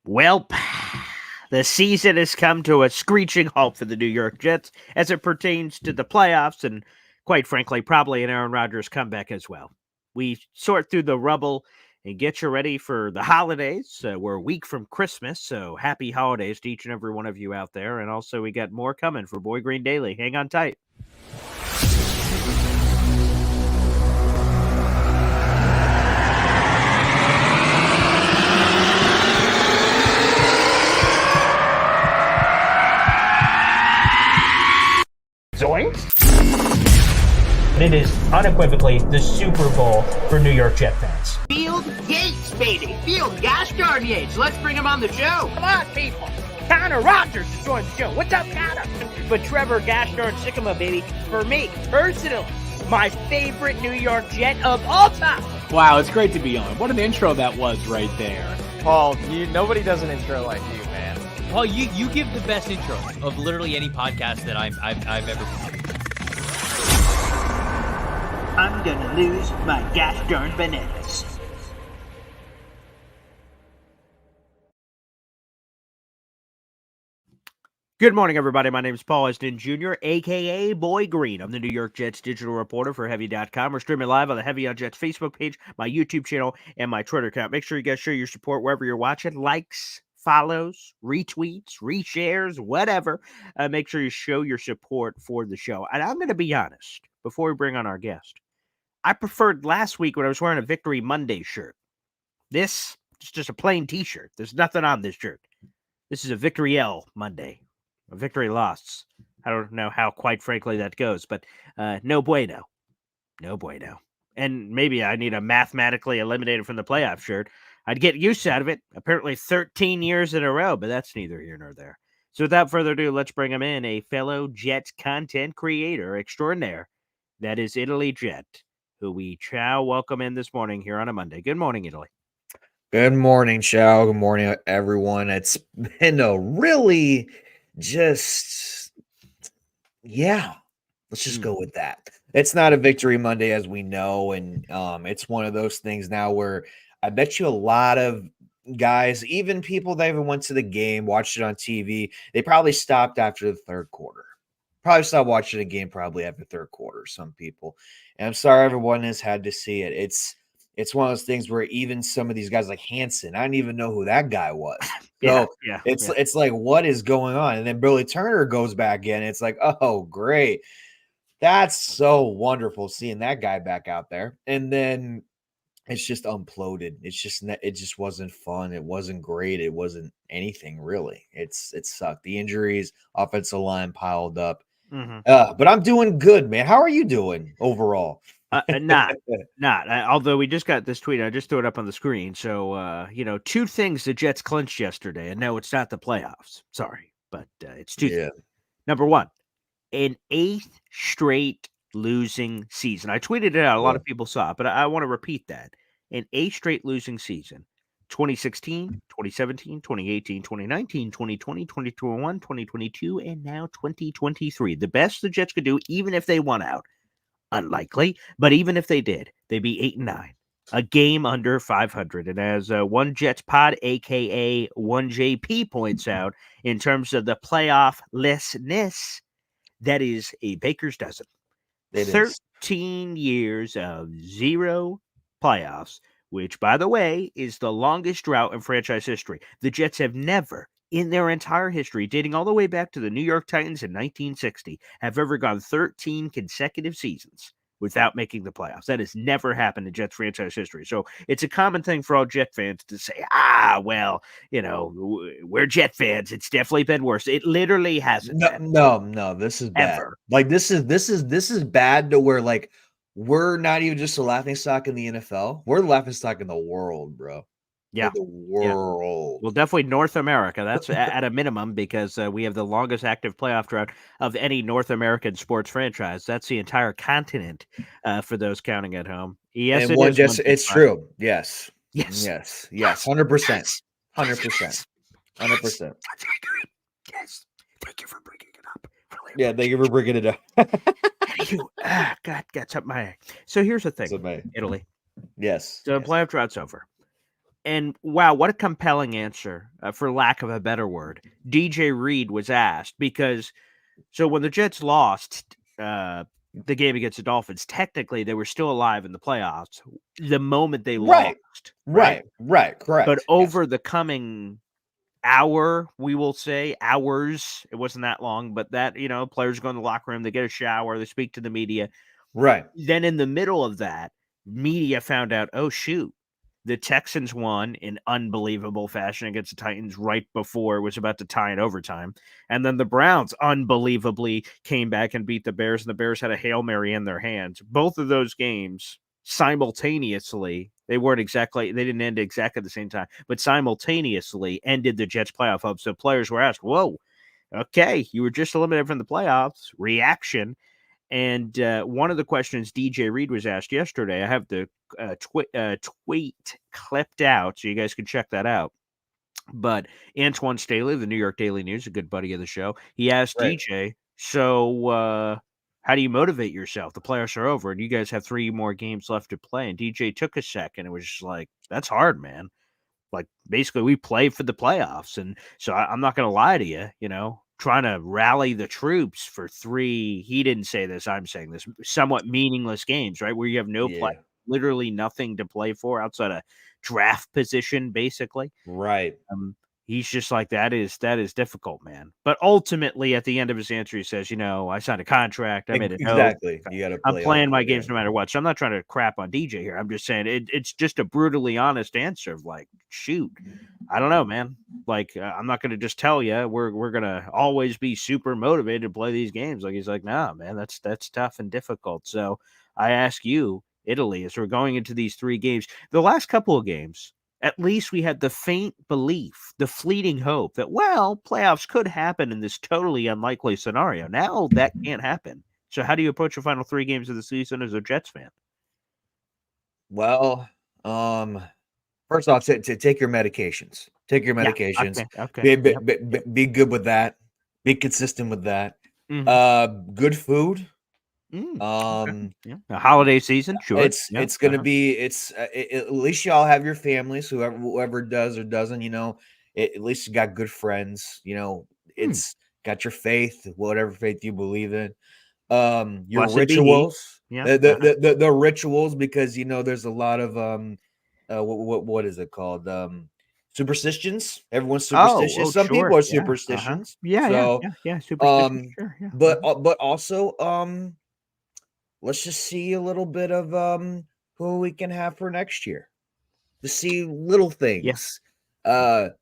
Well, the season has come to a screeching halt for the New York Jets as it pertains to the playoffs and, quite frankly, probably an Aaron Rodgers comeback as well. We sort through the rubble and get you ready for the holidays. We're a week from Christmas, so happy holidays to each and every one of you out there. And also, we got more coming for Boy Green Daily. Hang on tight. It is unequivocally the Super Bowl for New York Jet fans. Field Yates, baby. Field gosh darn Yates. Let's bring him on the show. Come on, people. Connor Rodgers is joining the show. What's up, Connor? But Trevor gosh darn Sycamore, baby, for me, personally, my favorite New York Jet of all time. Wow, it's great to be on. What an intro that was right there. Paul, nobody does an intro like you, man. Paul, you give the best intro of literally any podcast that I've ever been. I'm gonna lose my gosh darn bananas. Good morning, everybody. My name is Paul Eston Jr., a.k.a. Boy Green. I'm the New York Jets digital reporter for Heavy.com. We're streaming live on the Heavy on Jets Facebook page, my YouTube channel, and my Twitter account. Make sure you guys show your support wherever you're watching. Likes, follows, retweets, reshares, whatever. Make sure you show your support for the show. And I'm going to be honest, before we bring on our guest, I preferred last week when I was wearing a Victory Monday shirt. This is just a plain t-shirt. There's nothing on this shirt. This is a Victory L Monday. A victory lost. I don't know how, quite frankly, that goes, but no bueno. No bueno. And maybe I need a mathematically eliminated from the playoff shirt. I'd get used out of it. Apparently 13 years in a row, but that's neither here nor there. So without further ado, let's bring him in, a fellow Jets content creator extraordinaire. That is Italy Jet, who we shall welcome in this morning here on a Monday. Good morning, Italy. Good morning, Chow. Good morning, everyone. It's been a really let's just go with that. It's not a Victory Monday, as we know, and it's one of those things now where I bet you a lot of guys, even people that even went to the game, watched it on TV, they probably stopped after the third quarter. Probably stopped watching the game probably after the third quarter, some people. And I'm sorry everyone has had to see it. It's one of those things where even some of these guys like Hansen, I didn't even know who that guy was. It's like, what is going on? And then Billy Turner goes back in. It's like, oh, great. That's so wonderful seeing that guy back out there. And then it's just imploded. It just wasn't fun. It wasn't great. It wasn't anything really. It sucked. The injuries, offensive line piled up. But I'm doing good, man. How are you doing overall? Not. Although we just got this tweet, I just threw it up on the screen. So, two things the Jets clinched yesterday, and no, it's not the playoffs. Sorry, but it's two. Yeah. Number one, an 8th straight losing season. I tweeted it out. A lot of people saw it, but I want to repeat that. An 8th straight losing season. 2016, 2017, 2018, 2019, 2020, 2021, 2022, and now 2023. The best the Jets could do, even if they won out. Unlikely, but even if they did, they'd be 8-9, a game under 500. And as one Jets pod, aka one JP, points out, in terms of the playoff-lessness, that is a baker's dozen. 13 years of 0 playoffs, which, by the way, is the longest drought in franchise history. The Jets have never, in their entire history, dating all the way back to the New York Titans in 1960, have ever gone 13 consecutive seasons without making the playoffs. That has never happened in Jets franchise history. So it's a common thing for all Jet fans to say, we're Jet fans. It's definitely been worse. It literally hasn't. No, this is bad. Ever. Like this is bad to where like we're not even just a laughing stock in the NFL. We're the laughing stock in the world, bro. Yeah. The world. Yeah. Well, definitely North America. That's at a minimum because we have the longest active playoff drought of any North American sports franchise. That's the entire continent for those counting at home. Yes, and it's true. Yes. 100%. 100%. 100%. Yes. Thank you for bringing it up. Really, yeah, thank you for bringing it up. God, got something. So here's the thing, Italy. Yes. So the playoff drought's over. And wow, what a compelling answer, for lack of a better word. DJ Reed was asked because so when the Jets lost the game against the Dolphins, technically they were still alive in the playoffs the moment they Right. lost, Right. but Correct. Yes. over the coming hour, we will say hours, it wasn't that long, but that, players go in the locker room, they get a shower, they speak to the media. Right. Then in the middle of that, media found out, oh shoot, the Texans won in unbelievable fashion against the Titans right before it was about to tie in overtime. And then the Browns unbelievably came back and beat the Bears, and the Bears had a Hail Mary in their hands. Both of those games simultaneously, they didn't end exactly at the same time, but simultaneously ended the Jets playoff hopes. So players were asked, whoa, okay, you were just eliminated from the playoffs. Reaction. And one of the questions DJ Reed was asked yesterday, I have the tweet clipped out, so you guys can check that out. But Antoine Staley, the New York Daily News, a good buddy of the show, he asked Right. DJ, so how do you motivate yourself? The playoffs are over, and you guys have 3 more games left to play. And DJ took a second and was just like, that's hard, man. Like, basically, we play for the playoffs. And so I'm not going to lie to you, trying to rally the troops for 3, he didn't say this, I'm saying this, somewhat meaningless games, right? Where you have no play, literally nothing to play for outside a draft position, basically. Right. He's just like, that is difficult, man. But ultimately, at the end of his answer, he says, I signed a contract. I made a note. Exactly. You got to I'm playing my games no matter what. So I'm not trying to crap on DJ here. I'm just saying it's just a brutally honest answer of like, shoot, I don't know, man. Like, I'm not going to just tell you we're going to always be super motivated to play these games. Like, he's like, nah, man, that's tough and difficult. So I ask you, Italy, as we're going into these 3 games, the last couple of games, at least we had the faint belief, the fleeting hope that, well, playoffs could happen in this totally unlikely scenario. Now that can't happen. So how do you approach the final 3 games of the season as a Jets fan? Well, first off, to take your medications. Take your medications. Yeah, okay. Be good with that. Be consistent with that. Mhm. Good food. Okay. Yeah. The holiday season, sure. It's going to be at least y'all have your families, whoever does or doesn't, at least you got good friends, it's got your faith, whatever faith you believe in. Your Blessed be he. rituals, Yeah. the rituals, because there's a lot of what is it called? Superstitions. Everyone's superstitious. Some people are superstitions. Yeah. Superstitions. Sure. Yeah. But also let's just see a little bit of who we can have for next year. To see little things. Yes.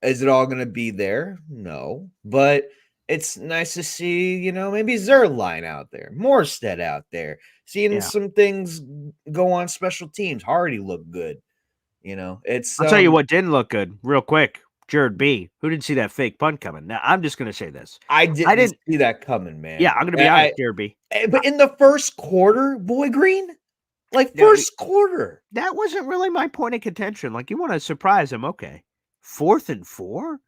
Is it all going to be there? No, but it's nice to see, maybe Zerline out there, Morstead out there, seeing some things go on special teams. Hardy looked good. It's. I'll tell you what didn't look good, real quick. Jared B. Who didn't see that fake punt coming? Now I'm just going to say this. I didn't see that coming, man. Yeah, I'm going to be honest, Jared B. But in the first quarter, Boy Green, quarter, that wasn't really my point of contention. Like, you want to surprise him, okay? 4th and 4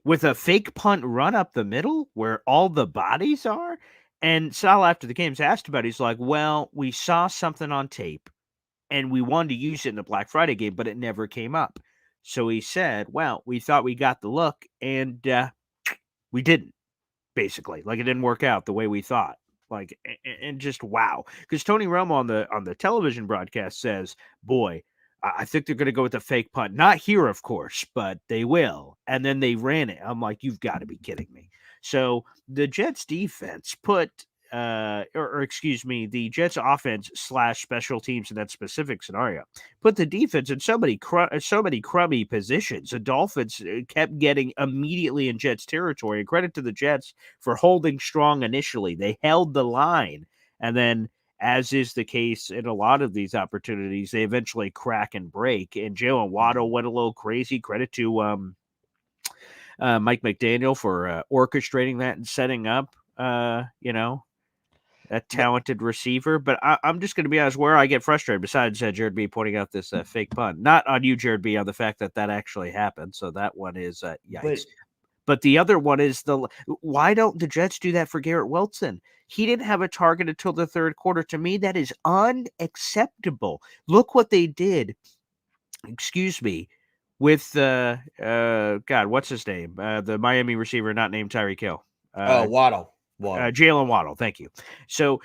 with a fake punt run up the middle where all the bodies are. And Sal, after the game's asked about it, he's like, well, we saw something on tape and we wanted to use it in the Black Friday game, but it never came up. So he said, well, we thought we got the look and we didn't, basically. Like, it didn't work out the way we thought. Like, and just wow. Because Tony Romo on the television broadcast says, boy, I think they're going to go with the fake punt. Not here, of course, but they will. And then they ran it. I'm like, you've got to be kidding me. So the Jets defense put, the Jets offense / special teams in that specific scenario put the defense in so many crummy positions. The Dolphins kept getting immediately in Jets territory. And credit to the Jets for holding strong initially. They held the line, and then, as is the case in a lot of these opportunities, they eventually crack and break. And Jalen Waddle went a little crazy. Credit to Mike McDaniel for orchestrating that and setting up, that talented receiver. But I'm just going to be honest, where I get frustrated, besides Jared B. pointing out this fake punt, not on you, Jared B., on the fact that actually happened. So that one is yikes. But the other one is why don't the Jets do that for Garrett Wilson? He didn't have a target until the 3rd quarter. To me, that is unacceptable. Look what they did. with God, what's his name? The Miami receiver not named Tyreek Hill. Waddle. Jalen Waddle, thank you. So,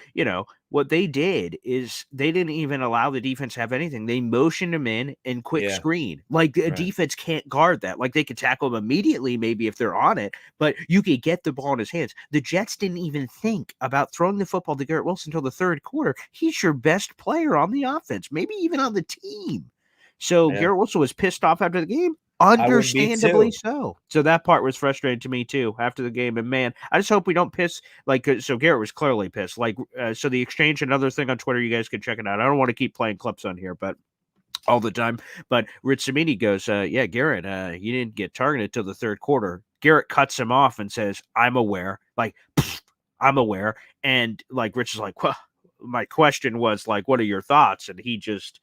what they did is they didn't even allow the defense to have anything. They motioned him in and quick screen. Like, a defense can't guard that. Like, they could tackle him immediately, maybe if they're on it, but you could get the ball in his hands. The Jets didn't even think about throwing the football to Garrett Wilson until the third quarter. He's your best player on the offense, maybe even on the team. So Garrett Wilson was pissed off after the game. Understandably so. So that part was frustrating to me too after the game. And man, I just hope we don't piss so Garrett was clearly pissed. So the exchange, another thing on Twitter, you guys can check it out. I don't want to keep playing clips on here, but all the time. But Rich Cimini goes, yeah, Garrett, you didn't get targeted till the third quarter. Garrett cuts him off and says, I'm aware. I'm aware. And Rich is like, well, my question was what are your thoughts? And he just,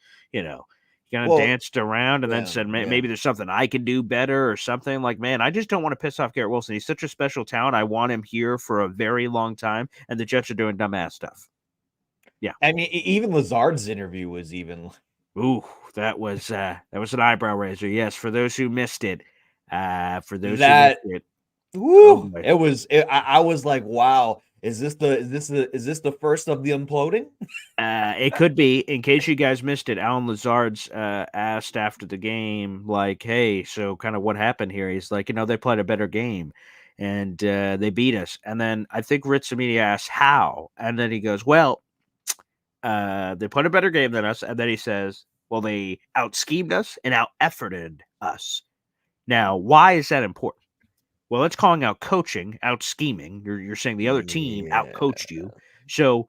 kind of danced around and then said, maybe there's something I can do better or something. Man, I just don't want to piss off Garrett Wilson. He's such a special talent. I want him here for a very long time. And the Jets are doing dumbass stuff. Yeah. I mean, even Lazard's interview was even. Ooh, that was an eyebrow raiser. Yes. For those who missed it, who missed it. Woo, it was. I was like, wow. Is this the first of the imploding? It could be. In case you guys missed it, Alan Lazard's asked after the game, hey, so kind of what happened here? He's like, they played a better game, and they beat us. And then I think Rich Cimini asked how, and then he goes, well, they played a better game than us, and then he says, well, they out-schemed us and out-efforted us. Now, why is that important? Well, it's calling out coaching, out scheming. You're saying the other team out coached you. So,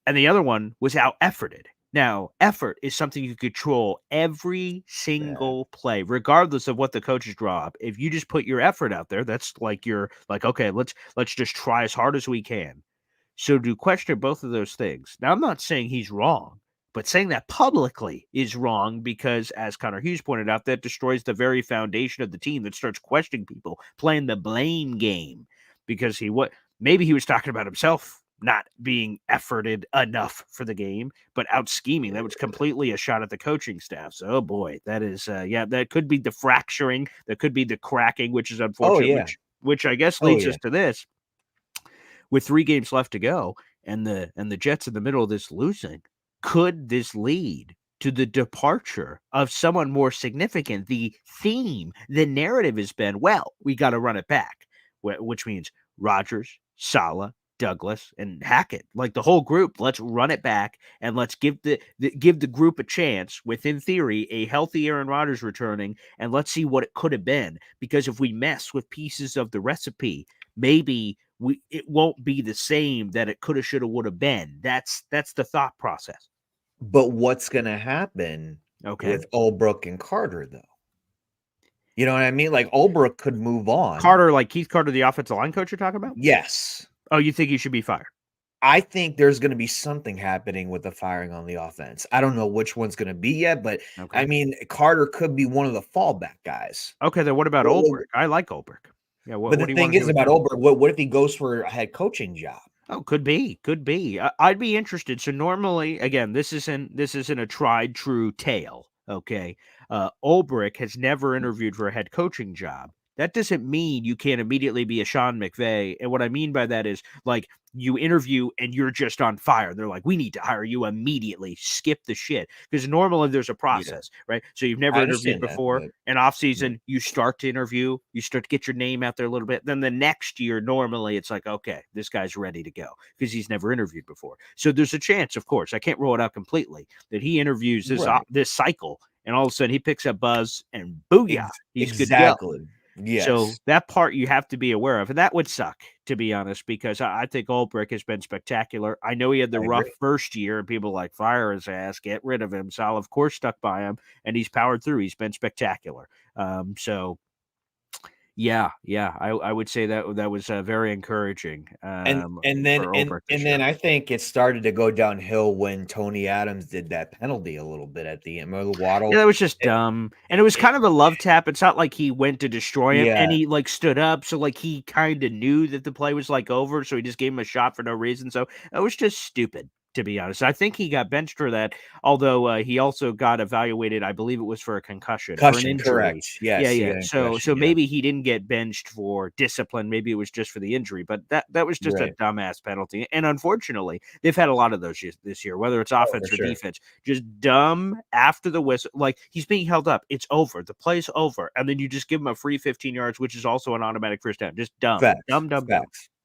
and the other one was out efforted. Now, effort is something you control every single play, regardless of what the coaches draw up. If you just put your effort out there, that's you're okay, let's just try as hard as we can. So to question both of those things. Now, I'm not saying he's wrong. But saying that publicly is wrong because, as Connor Hughes pointed out, that destroys the very foundation of the team that starts questioning people, playing the blame game. Because maybe he was talking about himself not being efforted enough for the game, but out scheming. That was completely a shot at the coaching staff. So, oh boy, that is, that could be the fracturing. That could be the cracking, which is unfortunate, which I guess leads us to this. With 3 games left to go and the Jets in the middle of this losing, could this lead to the departure of someone more significant? The theme, the narrative has been, well, we got to run it back, which means Rodgers, Saleh, Douglas, and Hackett, the whole group. Let's run it back and let's give the group a chance with, in theory, a healthy Aaron Rodgers returning, and let's see what it could have been. Because if we mess with pieces of the recipe, maybe it won't be the same that it could have, should have, would have been. That's the thought process. But what's going to happen with Ulbrich and Carter, though? You know what I mean? Ulbrich could move on. Carter, Keith Carter, the offensive line coach you're talking about? Yes. Oh, you think he should be fired? I think there's going to be something happening with the firing on the offense. I don't know which one's going to be yet, but I mean, Carter could be one of the fallback guys. Okay, then what about Ulbrich? I like Ulbrich. Yeah, but the thing is about Ulbrich, what if he goes for a head coaching job? Oh, could be. I'd be interested. So normally, again, this isn't a tried true tale. Okay, Ulbrich has never interviewed for a head coaching job. That doesn't mean you can't immediately be a Sean McVay. And what I mean by that is you interview and you're just on fire. They're like, we need to hire you immediately. Skip the shit. Because normally there's a process, right? So you've never interviewed before. In off season, you start to interview. You start to get your name out there a little bit. Then the next year, normally it's okay, this guy's ready to go because he's never interviewed before. So there's a chance, of course, I can't rule it out completely, that he interviews this cycle and all of a sudden he picks up buzz and booyah, he's good to go. Yes. So that part you have to be aware of, and that would suck, to be honest, because I think Ulbrich has been spectacular. I know he had the rough first year, and people fire his ass, get rid of him. Sal, of course, stuck by him, and he's powered through. He's been spectacular. Yeah, I would say that was very encouraging. And then I think it started to go downhill when Tony Adams did that penalty a little bit at the end. Remember Waddle? Yeah, that was just dumb, and it was kind of a love tap. It's not like he went to destroy him, and he stood up, so he kind of knew that the play was over, so he just gave him a shot for no reason. So it was just stupid. to be honest. I think he got benched for that, although he also got evaluated, I believe it was for a concussion or an injury. Correct. Yes. Yeah. So maybe he didn't get benched for discipline. Maybe it was just for the injury, but that was just a dumbass penalty. And unfortunately, they've had a lot of those this year, whether it's offense or defense, just dumb after the whistle. Like, he's being held up. It's over. The play's over. And then you just give him a free 15 yards, which is also an automatic first down. Just dumb. Dumb.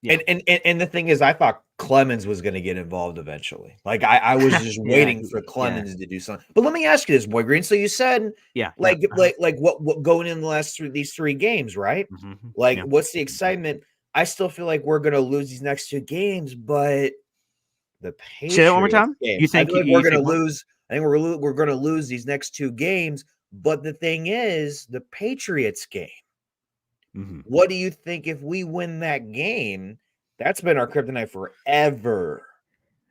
Yeah. And the thing is, I thought Clemens was going to get involved eventually. Like, I was just waiting for Clemens to do something. But let me ask you this, Boy Green. So you said, like what going in the last these 3 games, right? Mm-hmm. Like, what's the excitement? I still feel like we're going to lose these next 2 games, but the Patriots. Say that one more time. Games, you think we're going to lose? I think we're going to lose these next 2 games. But the thing is, the Patriots game. Mm-hmm. What do you think if we win that game? That's been our kryptonite forever.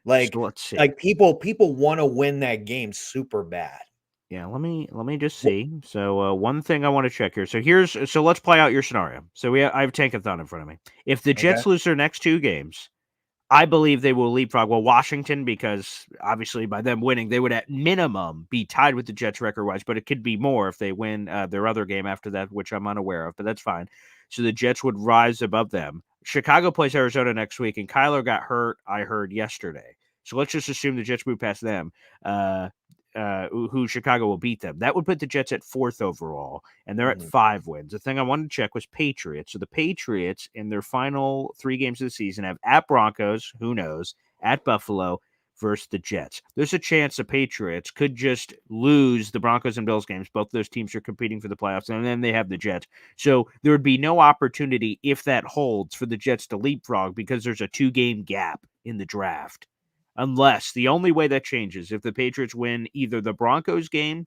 Like, so let's see. Like people want to win that game super bad. Yeah, let me just see. So one thing I want to check here. So let's play out your scenario. So I have Tankathon in front of me. If the Jets lose their next 2 games, I believe they will leapfrog Washington, because obviously by them winning, they would at minimum be tied with the Jets record-wise, but it could be more if they win their other game after that, which I'm unaware of, but that's fine. So the Jets would rise above them. Chicago plays Arizona next week, and Kyler got hurt, I heard, yesterday. So let's just assume the Jets move past them, who Chicago will beat them. That would put the Jets at 4th overall, and they're at 5 wins. The thing I wanted to check was Patriots. So the Patriots, in their final 3 games of the season, have at Broncos, who knows, at Buffalo, versus the Jets. There's a chance the Patriots could just lose the Broncos and Bills games. Both those teams are competing for the playoffs, and then they have the Jets. So there would be no opportunity, if that holds, for the Jets to leapfrog, because there's a 2-game gap in the draft. Unless the only way that changes, if the Patriots win either the Broncos game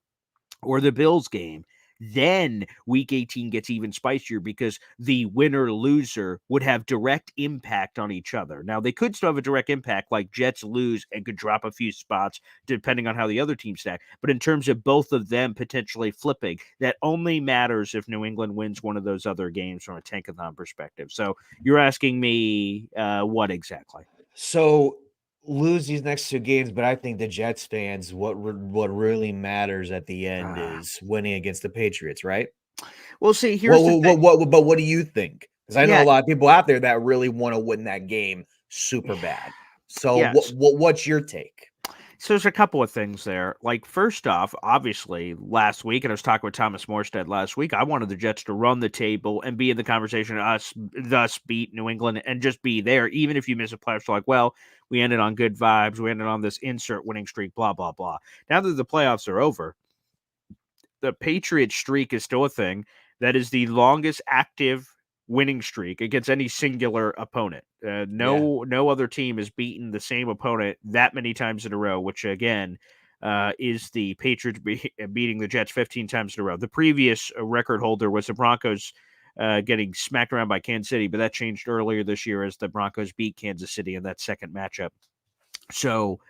or the Bills game, then week 18 gets even spicier, because the winner-loser would have direct impact on each other. Now, they could still have a direct impact, like Jets lose and could drop a few spots depending on how the other teams stack. But in terms of both of them potentially flipping, that only matters if New England wins one of those other games from a Tankathon perspective. So you're asking me what exactly? So lose these next 2 games, but I think the Jets fans, what really matters at the end is winning against the Patriots, right? Well, see, here's the thing. But what do you think? Because I know a lot of people out there that really want to win that game super bad. So what's your take? So there's a couple of things there. Like, first off, obviously, last week, and I was talking with Thomas Morstead last week, I wanted the Jets to run the table and be in the conversation, thus beat New England and just be there, even if you miss a playoffs. So like, well, we ended on good vibes. We ended on this insert winning streak, blah, blah, blah. Now that the playoffs are over, the Patriots streak is still a thing. That is the longest active winning streak against any singular opponent. No other team has beaten the same opponent that many times in a row, which again is the Patriots beating the Jets 15 times in a row. The previous record holder was the Broncos getting smacked around by Kansas City, but that changed earlier this year as the Broncos beat Kansas City in that second matchup. So,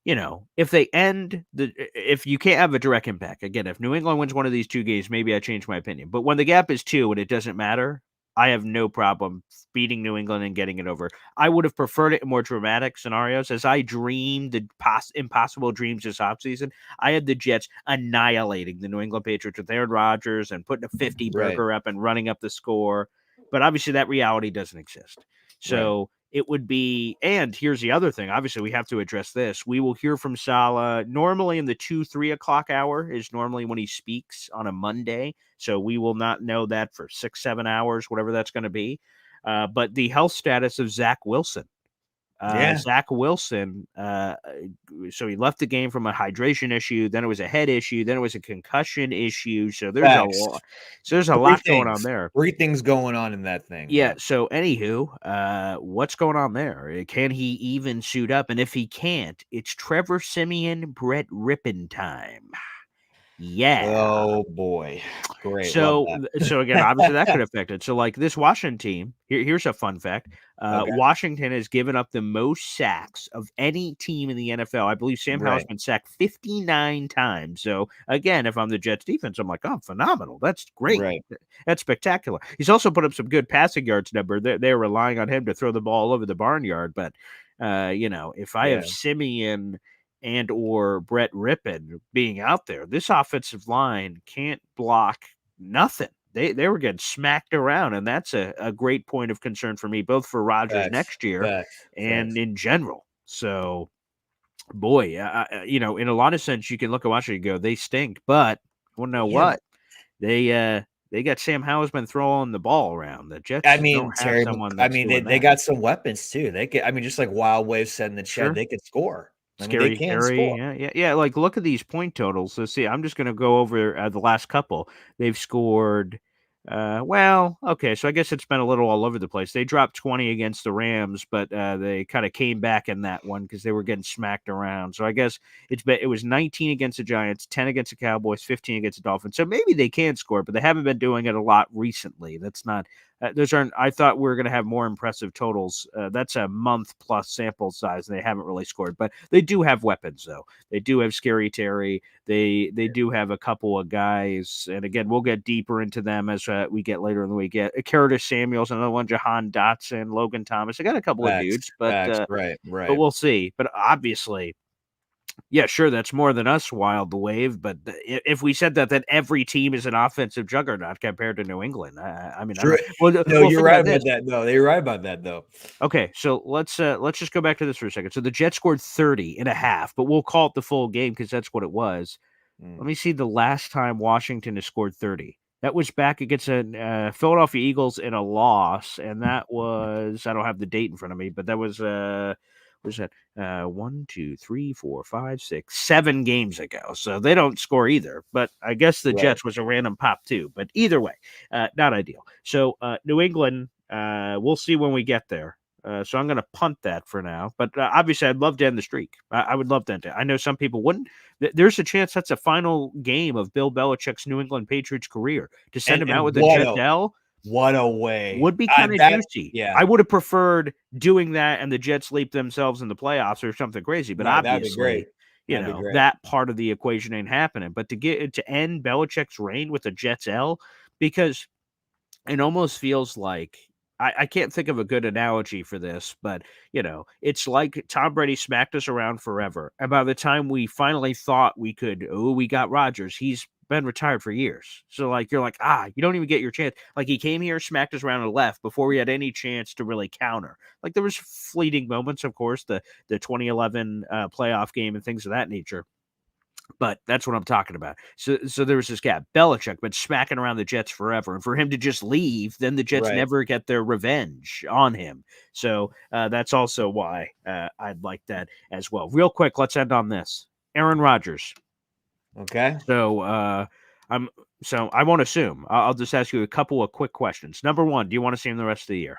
if if you can't have a direct impact, again, if New England wins one of these 2 games, maybe I change my opinion. But when the gap is 2 and it doesn't matter, I have no problem beating New England and getting it over. I would have preferred it in more dramatic scenarios. As I dreamed the impossible dreams this offseason, I had the Jets annihilating the New England Patriots with Aaron Rodgers and putting a 50 burger up and running up the score. But obviously that reality doesn't exist. So it would be, and here's the other thing. Obviously, we have to address this. We will hear from Saleh normally in the 2-3 o'clock hour is normally when he speaks on a Monday. So we will not know that for 6-7 hours, whatever that's going to be. But the health status of Zach Wilson. Zach Wilson, so he left the game from a hydration issue, then it was a head issue, then it was a concussion issue. So there's a lot going on there. 3 things going on in that thing. Yeah. So anywho, what's going on there? Can he even suit up? And if he can't, it's Trevor Siemian, Brett Rippon time. Yeah. Oh boy. Great. So again, obviously that could affect it. So like this Washington team, here's a fun fact. Washington has given up the most sacks of any team in the NFL. I believe Sam Howell's been sacked 59 times. So again, if I'm the Jets defense, I'm like, oh, phenomenal. That's great. Right. That's spectacular. He's also put up some good passing yards number. They're relying on him to throw the ball all over the barnyard, but If I have Yeah. Simeon and or Brett Rippon being out there, this offensive line can't block nothing. They were getting smacked around, and that's a great point of concern for me, both for Rodgers Facts. next year Facts. and Facts. in general. So, boy, in a lot of sense, you can look at Washington and go, they stink, but well, know Yeah. what? They got Sam Howell's been throwing the ball around. The Jets I mean, don't have Terry, someone that's they doing that. got some weapons too. They could, just like Wild Wave said in the chat, Sure. they could score. I mean, they Scary can Terry, score. yeah. Like, look at these point totals. So, see, I'm just going to go over the last couple. They've scored. Okay, so I guess it's been a little all over the place. They dropped 20 against the Rams, but they kind of came back in that one because they were getting smacked around. So I guess it was 19 against the Giants, 10 against the Cowboys, 15 against the Dolphins. So maybe they can score, but they haven't been doing it a lot recently. That's not. Those aren't. I thought we were going to have more impressive totals. That's a month plus sample size, and they haven't really scored. But they do have weapons, though. They do have Scary Terry. They do have a couple of guys, and again, we'll get deeper into them as we get later in the week. Curtis Samuels, another one, Jahan Dotson, Logan Thomas. I got a couple of dudes, but right. but we'll see. But obviously. Yeah, sure, that's more than us, Wild Wave. But if we said that every team is an offensive juggernaut compared to New England, I mean, True. You're right about that. No, you're right about that, though. Okay, so let's just go back to this for a second. So the Jets scored 30.5, but we'll call it the full game because that's what it was. Let me see the last time Washington has scored 30. That was back against a Philadelphia Eagles in a loss, and that was, I don't have the date in front of me, but that was what is that? 1, 2, 3, 4, 5, 6, 7 games ago. So they don't score either. But I guess the Jets was a random pop too. But either way, not ideal. So New England, we'll see when we get there. So I'm going to punt that for now. But obviously, I'd love to end the streak. I would love to end it. I know some people wouldn't. There's a chance that's a final game of Bill Belichick's New England Patriots career to send him out with a Jet L. What a way. Would be kind of juicy. Yeah. I would have preferred doing that and the Jets leap themselves in the playoffs or something crazy. But obviously, that part of the equation ain't happening. But to end Belichick's reign with a Jets L, because it almost feels like I can't think of a good analogy for this, but it's like Tom Brady smacked us around forever. And by the time we finally thought we got Rodgers, he's been retired for years. So you're like, you don't even get your chance. Like, he came here, smacked us around and left before we had any chance to really counter. Like, there was fleeting moments, of course, the 2011 playoff game and things of that nature. But that's what I'm talking about. So there was this guy, Belichick, been smacking around the Jets forever. And for him to just leave, then the Jets never get their revenge on him. So that's also why I'd like that as well. Real quick, let's end on this. Aaron Rodgers. Okay. So I won't assume. I'll just ask you a couple of quick questions. Number one, do you want to see him the rest of the year?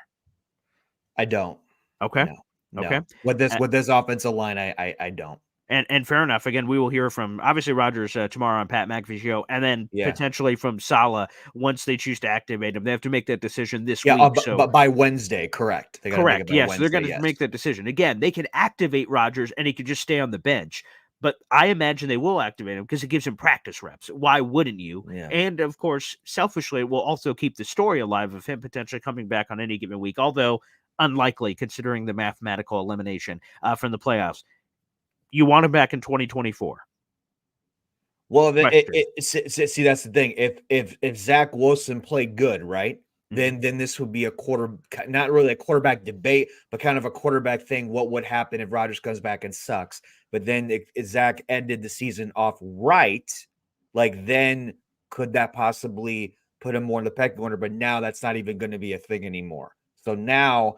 I don't. Okay. No. Okay. With this offensive line, I don't. And fair enough. Again, we will hear from obviously Rodgers tomorrow on Pat McAfee show, and then potentially from Saleh once they choose to activate him. They have to make that decision this week. But by Wednesday, correct? Correct. Yes, they're going to make that decision. Again, they can activate Rodgers, and he could just stay on the bench. But I imagine they will activate him because it gives him practice reps. Why wouldn't you? Yeah. And, of course, selfishly, it will also keep the story alive of him potentially coming back on any given week, although unlikely considering the mathematical elimination from the playoffs. You want him back in 2024. Well, see, that's the thing. If Zach Wilson played good, right? Then this would be not really a quarterback debate, but kind of a quarterback thing. What would happen if Rodgers comes back and sucks? But then if Zach ended the season off right, then could that possibly put him more in the pecking order? But now that's not even going to be a thing anymore. So now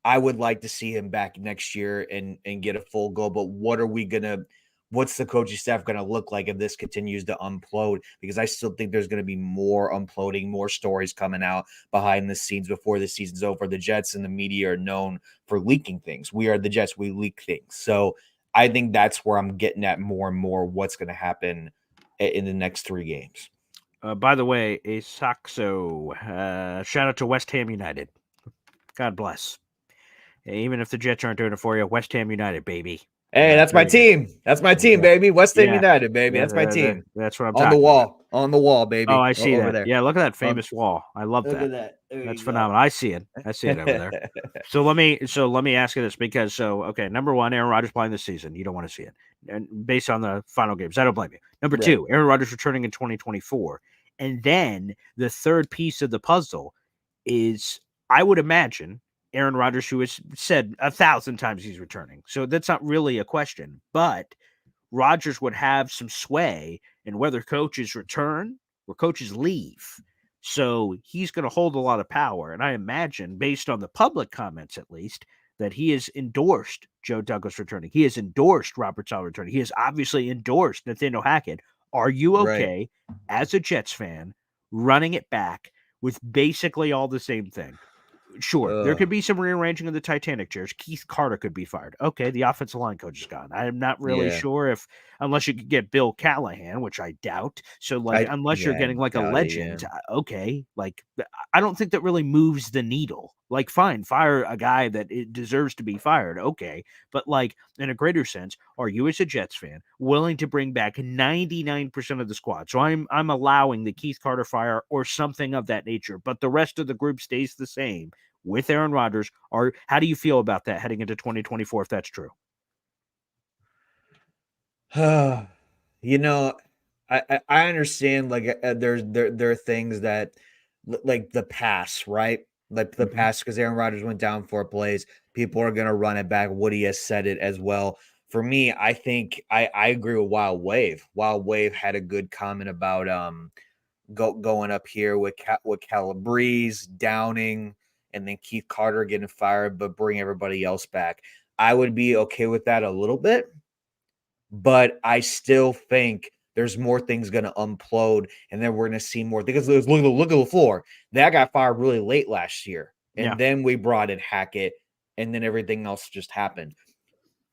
I would like to see him back next year and get a full go. But what's the coaching staff going to look like if this continues to implode? Because I still think there's going to be more imploding, more stories coming out behind the scenes before the season's over. The Jets and the media are known for leaking things. We are the Jets. We leak things. So I think that's where I'm getting at more and more what's going to happen in the next 3 games. By the way, a Saxo, shout out to West Ham United. God bless. Even if the Jets aren't doing it for you, West Ham United, baby. Hey, that's my Very good. team. That's my team, baby. West Ham Yeah. United, baby. That's my team. That's what I'm On the talking about. wall. On the wall, baby. Oh, I see Over that. there. Yeah, look at that famous wall. I love Look that. at that. There That's you go. phenomenal. I see it. I see it over there. So let me ask you this because okay, number one, Aaron Rodgers playing this season. You don't want to see it. And based on the final games, I don't blame you. Number Right. two, Aaron Rodgers returning in 2024. And then the third piece of the puzzle is I would imagine Aaron Rodgers, who has said 1,000 times he's returning. So that's not really a question. But Rodgers would have some sway in whether coaches return or coaches leave. So he's going to hold a lot of power. And I imagine, based on the public comments at least, that he has endorsed Joe Douglas returning. He has endorsed Robert Saleh returning. He has obviously endorsed Nathaniel Hackett. Are you okay, as a Jets fan, running it back with basically all the same thing? Sure, there could be some rearranging of the Titanic chairs. Keith Carter could be fired. Okay, the offensive line coach is gone. I'm not really sure if, unless you could get Bill Callahan, which I doubt. So, like, unless you're getting like a legend, okay, like, I don't think that really moves the needle. Like, fine, fire a guy that it deserves to be fired. Okay, but like in a greater sense, are you as a Jets fan willing to bring back 99% of the squad? So I'm allowing the Keith Carter fire or something of that nature, but the rest of the group stays the same with Aaron Rodgers. Or how do you feel about that heading into 2024 if that's true? You know, I understand like there are things that like the pass, right? Like the pass, because Aaron Rodgers went down 4 plays. People are gonna run it back. Woody has said it as well. For me, I think I agree with Wild Wave. Wild Wave had a good comment about going up here with Calabrese, Downing, and then Keith Carter getting fired, but bring everybody else back. I would be okay with that a little bit, but I still think there's more things going to implode, and then we're going to see more. Because look at LaFleur. That got fired really late last year, and then we brought in Hackett, and then everything else just happened.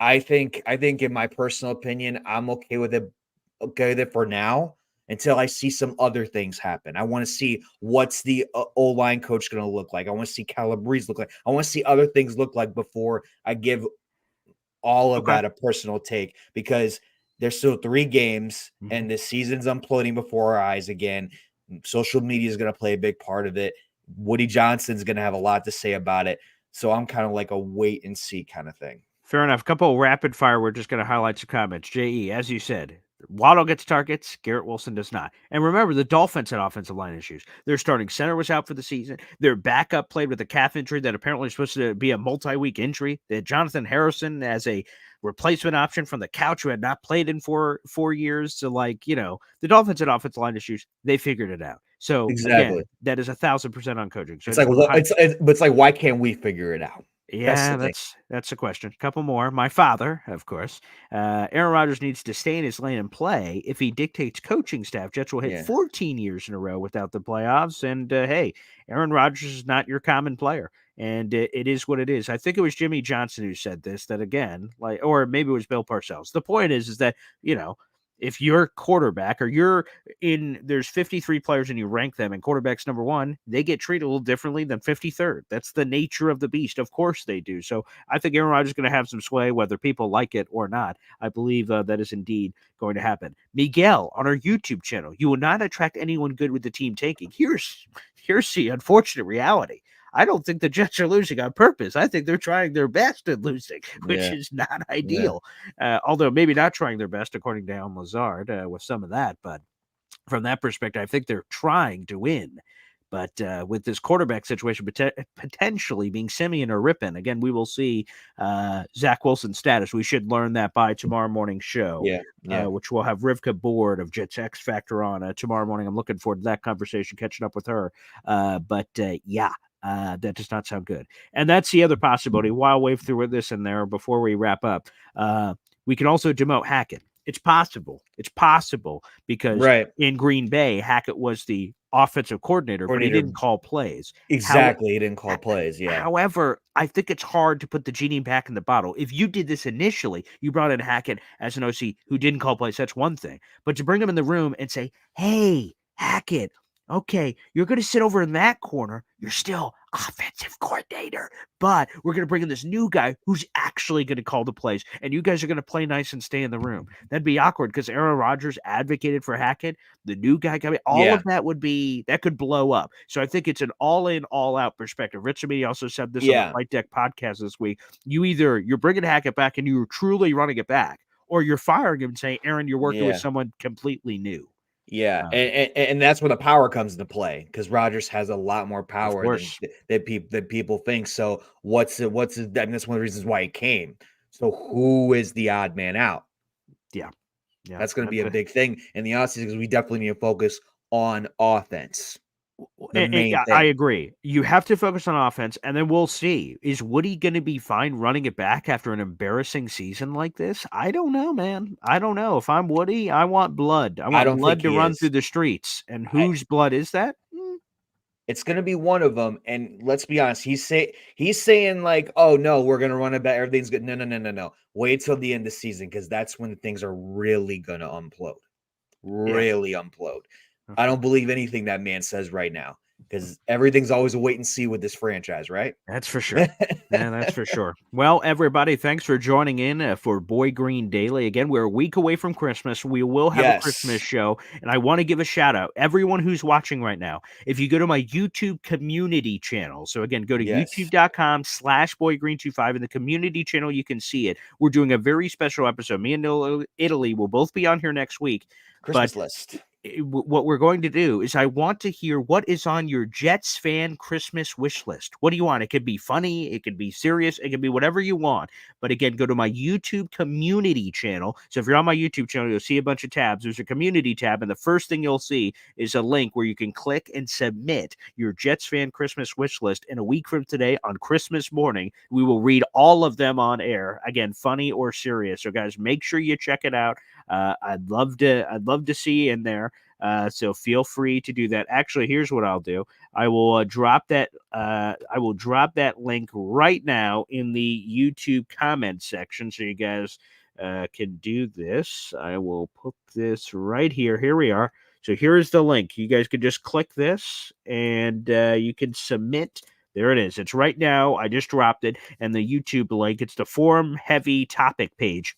I think in my personal opinion, I'm okay with it. Okay with it for now until I see some other things happen. I want to see what's the O-line coach going to look like. I want to see Calabrese look like. I want to see other things look like before I give all of that a personal take, because there's still 3 games and the season's imploding before our eyes again. Social media is going to play a big part of it. Woody Johnson's going to have a lot to say about it. So I'm kind of like a wait and see kind of thing. Fair enough. A couple of rapid fire. We're just going to highlight some comments. J.E., as you said, Waddle gets targets. Garrett Wilson does not. And remember, the Dolphins had offensive line issues. Their starting center was out for the season. Their backup played with a calf injury that apparently is supposed to be a multi-week injury. They had Jonathan Harrison as a replacement option from the couch who had not played in 4 years. So, like, you know, the Dolphins had offensive line issues. They figured it out. So, again, that is 1,000% on coaching. So it's like, it's like, why can't we figure it out? Yeah, that's a question. A couple more. My father, of course. Aaron Rodgers needs to stay in his lane and play. If he dictates coaching staff, Jets will hit 14 years in a row without the playoffs. And hey, Aaron Rodgers is not your common player. And it is what it is. I think it was Jimmy Johnson who said this, that again, like, or maybe it was Bill Parcells. The point is that, you know, if you're quarterback or there's 53 players and you rank them and quarterback's number 1, they get treated a little differently than 53rd. That's the nature of the beast. Of course they do. So I think Aaron Rodgers is going to have some sway, whether people like it or not. I believe that is indeed going to happen. Miguel on our YouTube channel, you will not attract anyone good with the team tanking. Here's the unfortunate reality. I don't think the Jets are losing on purpose. I think they're trying their best at losing, which is not ideal. Although maybe not trying their best, according to Alan Lazard, with some of that. But from that perspective, I think they're trying to win. But with this quarterback situation potentially being Simeon or Rippon, again, we will see Zach Wilson's status. We should learn that by tomorrow morning's show, which will have Rivka Board of Jets X Factor on tomorrow morning. I'm looking forward to that conversation, catching up with her. That does not sound good. And that's the other possibility. Wild Wave threw this in there before we wrap up. We can also demote Hackett. It's possible. It's possible because in Green Bay, Hackett was the offensive coordinator, but he didn't call plays. Exactly. He didn't call plays. Yeah. However, I think it's hard to put the genie back in the bottle. If you did this initially, you brought in Hackett as an OC who didn't call plays. That's one thing. But to bring him in the room and say, hey, Hackett, Okay, you're going to sit over in that corner. You're still offensive coordinator, but we're going to bring in this new guy who's actually going to call the plays, and you guys are going to play nice and stay in the room. That'd be awkward because Aaron Rodgers advocated for Hackett. The new guy coming, all Yeah. of that that could blow up. So I think it's an all-in, all-out perspective. Rich and me also said this on the Yeah. Flight Deck podcast this week. You're bringing Hackett back and you're truly running it back, or you're firing him and saying, Aaron, you're working with Yeah. someone completely new. Yeah, and that's where the power comes into play because Rodgers has a lot more power than people think. So what's his, I mean, that's one of the reasons why he came. So who is the odd man out? Yeah, that's going to be a big thing in the offseason because we definitely need to focus on offense. The main thing. I agree. You have to focus on offense, and then we'll see. Is Woody going to be fine running it back after an embarrassing season like this? I don't know, man. I don't know. If I'm Woody, I want blood. I want blood to run through the streets. And whose blood is that? It's going to be one of them. And let's be honest. He's saying like, oh, no, we're going to run it back. Everything's good. No. Wait till the end of the season because that's when things are really going to implode. Implode. I don't believe anything that man says right now because everything's always a wait and see with this franchise, right? That's for sure. Yeah, that's for sure. Well, everybody, thanks for joining in for Boy Green Daily. Again, we're a week away from Christmas. We will have a Christmas show, and I want to give a shout out everyone who's watching right now. If you go to my YouTube community channel, so again, go to youtube.com/boygreen25 in the community channel, you can see it. We're doing a very special episode. Me and Italy will both be on here next week. Christmas list. What we're going to do is I want to hear what is on your Jets fan Christmas wish list. What do you want? It could be funny. It could be serious. It could be whatever you want. But again, go to my YouTube community channel. So if you're on my YouTube channel, you'll see a bunch of tabs. There's a community tab. And the first thing you'll see is a link where you can click and submit your Jets fan Christmas wish list. And a week from today on Christmas morning, we will read all of them on air. Again, funny or serious. So guys, make sure you check it out. I'd love to see you in there. So feel free to do that. Actually, here's what I'll do. I will drop that link right now in the YouTube comment section so you guys can do this. I will put this right here. Here we are. So here's the link. You guys can just click this and you can submit. There it is. It's right now. I just dropped it. And the YouTube link, it's the forum heavy topic page.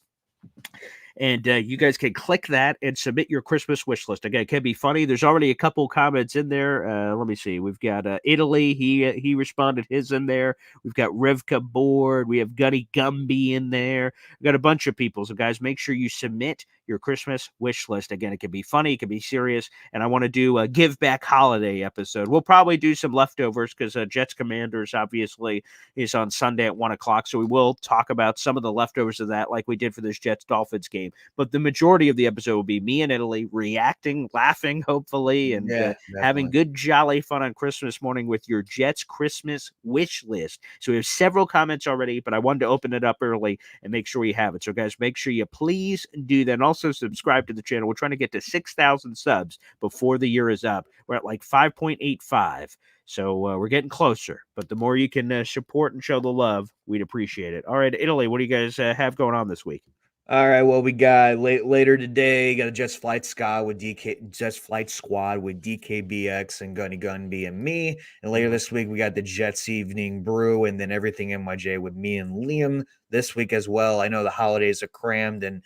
And you guys can click that and submit your Christmas wish list. Again, it can be funny. There's already a couple comments in there. Let me see. We've got Italy. He responded his in there. We've got Rivka Board. We have Gunny Gumby in there. We've got a bunch of people. So, guys, make sure you submit your Christmas wish list. Again, it can be funny. It can be serious. And I want to do a give back holiday episode. We'll probably do some leftovers because Jets Commanders, obviously, is on Sunday at 1 o'clock. So we will talk about some of the leftovers of that like we did for this Jets Dolphins game. But the majority of the episode will be me and Italy reacting, laughing, hopefully, and having good, jolly fun on Christmas morning with your Jets Christmas wish list. So we have several comments already, but I wanted to open it up early and make sure you have it. So, guys, make sure you please do that. And also subscribe to the channel. We're trying to get to 6,000 subs before the year is up. We're at like 5.85. So we're getting closer. But the more you can support and show the love, we'd appreciate it. All right, Italy, what do you guys have going on this week? All right, well, we got later today, got a Jets Flight Squad with DKBX and Gunny Gunby and me. And later this week, we got the Jets Evening Brew and then Everything NYJ with me and Liam this week as well. I know the holidays are crammed and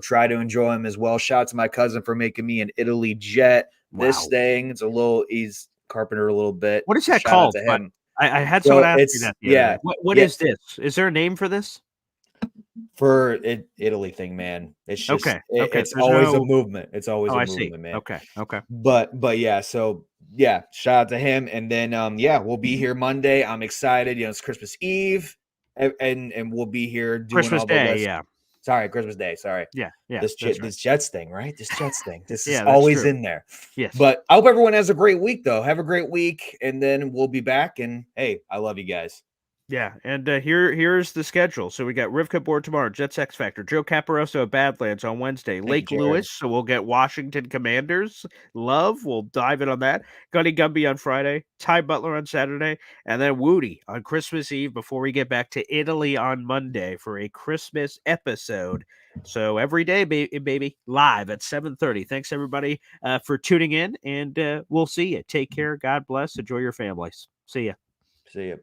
try to enjoy them as well. Shout out to my cousin for making me an Italy Jet. Wow. This thing, he's carpenter a little bit. What is that called? To him. I had someone ask me that. Yeah. What is this? Is there a name for this? For Italy thing, man. It's just it's always a movement. It's always a movement, man. Okay. But yeah, so yeah, shout out to him. And then we'll be here Monday. I'm excited. It's Christmas Eve, and we'll be here doing Christmas all the Day. Yeah. Sorry, Christmas Day. Sorry. Yeah. This Jets thing, right? This Jets thing. This is that's always true. in there. Yes. But I hope everyone has a great week, though. Have a great week, and then we'll be back. And hey, I love you guys. Yeah, and here's the schedule. So we got Rivka Board tomorrow, Jets X Factor, Joe Caparoso at Badlands on Wednesday, Lake Jared. Lewis. So we'll get Washington Commanders. Love, we'll dive in on that. Gunny Gumby on Friday, Ty Butler on Saturday, and then Woody on Christmas Eve before we get back to Italy on Monday for a Christmas episode. So every day, baby, live at 7:30. Thanks everybody for tuning in, and we'll see you. Take care. God bless. Enjoy your families. See ya. See ya.